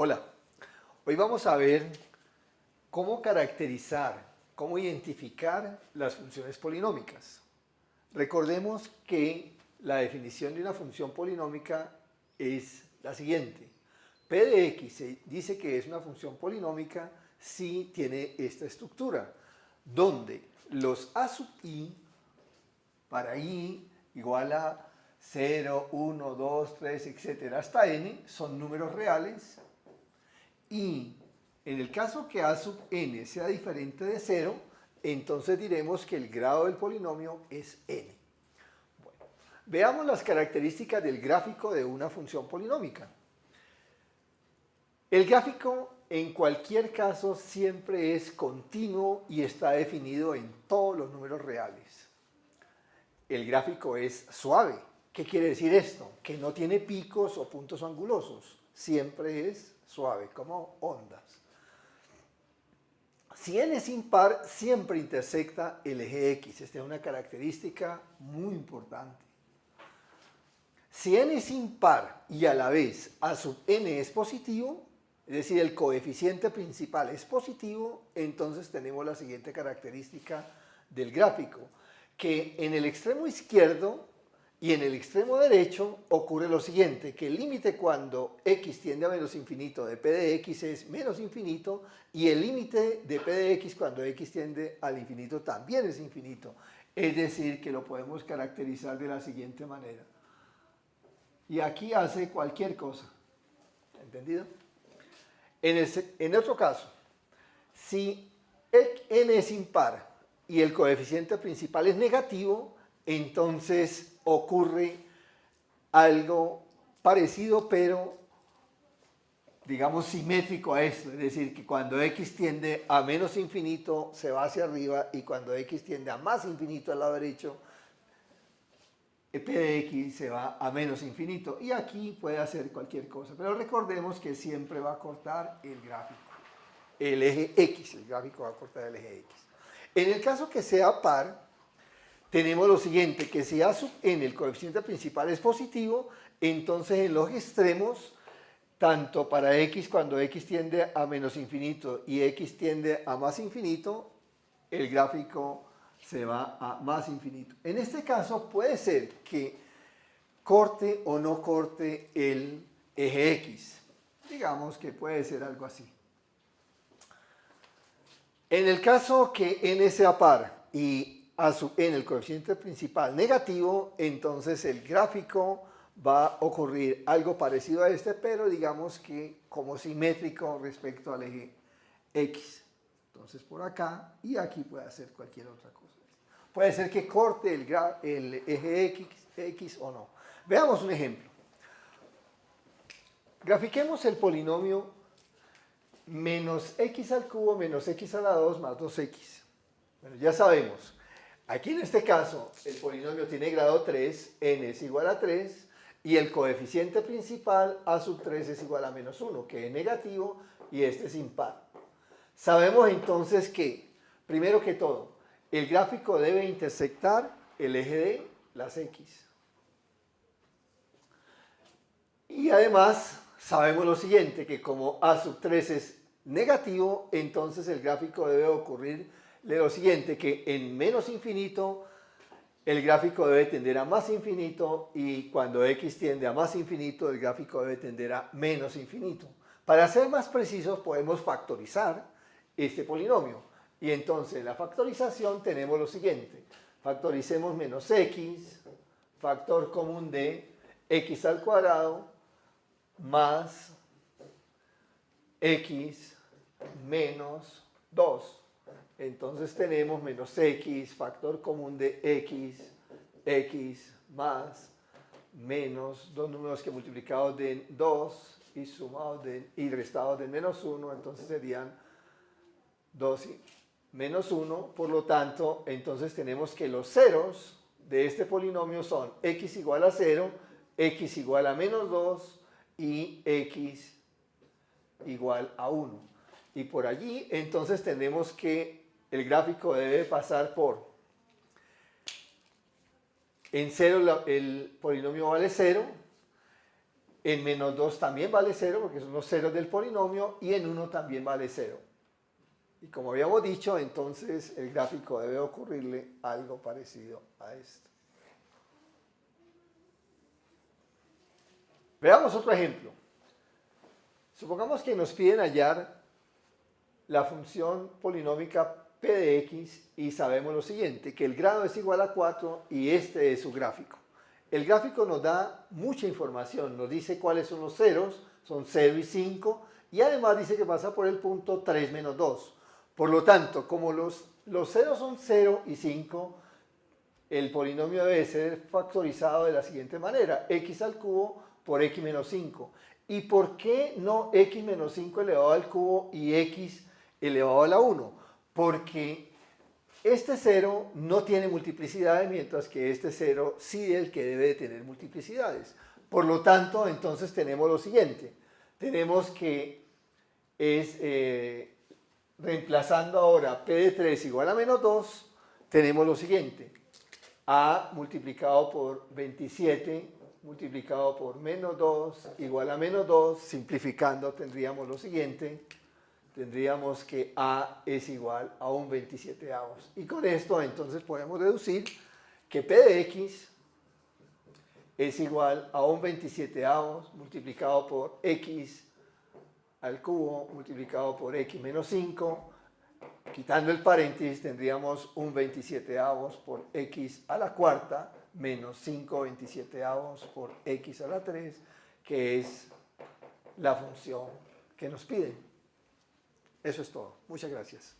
Hola, hoy vamos a ver cómo caracterizar, cómo identificar las funciones polinómicas. Recordemos que la definición de una función polinómica es la siguiente. P de x se dice que es una función polinómica si tiene esta estructura, donde los a sub i para i igual a 0, 1, 2, 3, etc. hasta n son números reales y en el caso que a sub n sea diferente de 0, entonces diremos que el grado del polinomio es n. Bueno, veamos las características del gráfico de una función polinómica. El gráfico en cualquier caso siempre es continuo y está definido en todos los números reales. El gráfico es suave. ¿Qué quiere decir esto? Que no tiene picos o puntos angulosos. Siempre es suave, como ondas. Si n es impar, siempre intersecta el eje x. Esta es una característica muy importante. Si n es impar y a la vez a sub n es positivo, es decir, el coeficiente principal es positivo, entonces tenemos la siguiente característica del gráfico, que en el extremo izquierdo y en el extremo derecho ocurre lo siguiente, que el límite cuando x tiende a menos infinito de p de x es menos infinito y el límite de p de x cuando x tiende al infinito también es infinito. Es decir, que lo podemos caracterizar de la siguiente manera. Y aquí hace cualquier cosa. ¿Entendido? En otro caso, si n es impar y el coeficiente principal es negativo, entonces ocurre algo parecido, pero digamos simétrico a esto, es decir, que cuando x tiende a menos infinito se va hacia arriba y cuando x tiende a más infinito al lado derecho, p de x se va a menos infinito y aquí puede hacer cualquier cosa, pero recordemos que siempre va a cortar el gráfico, el eje x, el gráfico va a cortar el eje x. En el caso que sea par, tenemos lo siguiente, que si a sub n, el coeficiente principal es positivo, entonces en los extremos, tanto para x cuando x tiende a menos infinito y x tiende a más infinito, el gráfico se va a más infinito. En este caso puede ser que corte o no corte el eje x. Digamos que puede ser algo así. En el caso que n sea par y a sub n el coeficiente principal negativo, entonces el gráfico va a ocurrir algo parecido a este, pero digamos que como simétrico respecto al eje x. Entonces por acá y aquí puede hacer cualquier otra cosa. Puede ser que corte el eje x o no. Veamos un ejemplo. Grafiquemos el polinomio menos x al cubo menos x a la 2 más 2x. Bueno, ya sabemos. Aquí en este caso el polinomio tiene grado 3, n es igual a 3 y el coeficiente principal a sub 3 es igual a menos 1, que es negativo y este es impar. Sabemos entonces que, primero que todo, el gráfico debe intersectar el eje de las x. Y además sabemos lo siguiente, que como a sub 3 es negativo, entonces el gráfico debe ocurrir lo siguiente, que en menos infinito el gráfico debe tender a más infinito y cuando x tiende a más infinito el gráfico debe tender a menos infinito. Para ser más precisos podemos factorizar este polinomio. Y entonces en la factorización tenemos lo siguiente. Factoricemos menos x, factor común de x al cuadrado, más x menos 2. Entonces tenemos menos x, factor común de x más menos dos números que multiplicados den 2 y sumados y restados de menos 1, entonces serían 2 y menos 1, por lo tanto, entonces tenemos que los ceros de este polinomio son x igual a 0, x igual a menos 2 y x igual a 1. Y por allí, entonces tenemos que el gráfico debe pasar por, en 0 el polinomio vale 0, en menos 2 también vale 0 porque son los ceros del polinomio y en 1 también vale 0. Y como habíamos dicho, entonces el gráfico debe ocurrirle algo parecido a esto. Veamos otro ejemplo. Supongamos que nos piden hallar la función polinómica p de x y sabemos lo siguiente, que el grado es igual a 4 y este es su gráfico. El gráfico nos da mucha información, nos dice cuáles son los ceros, son 0 y 5, y además dice que pasa por el punto 3 menos 2. Por lo tanto, como los ceros son 0 y 5, el polinomio debe ser factorizado de la siguiente manera, x al cubo por x menos 5. ¿Y por qué no x menos 5 elevado al cubo y x elevado a la 1? Porque este 0 no tiene multiplicidades, mientras que este 0 sí es el que debe de tener multiplicidades. Por lo tanto, entonces tenemos lo siguiente. Tenemos que reemplazando ahora p de 3 igual a menos 2, tenemos lo siguiente. A multiplicado por 27 multiplicado por menos 2 igual a menos 2, simplificando tendríamos lo siguiente. Tendríamos que A es igual a un 27avos. Y con esto entonces podemos deducir que P de X es igual a un 27avos multiplicado por X al cubo multiplicado por X menos 5. Quitando el paréntesis tendríamos un 27avos por X a la cuarta menos 5 27avos por X a la 3, que es la función que nos piden. Eso es todo. Muchas gracias.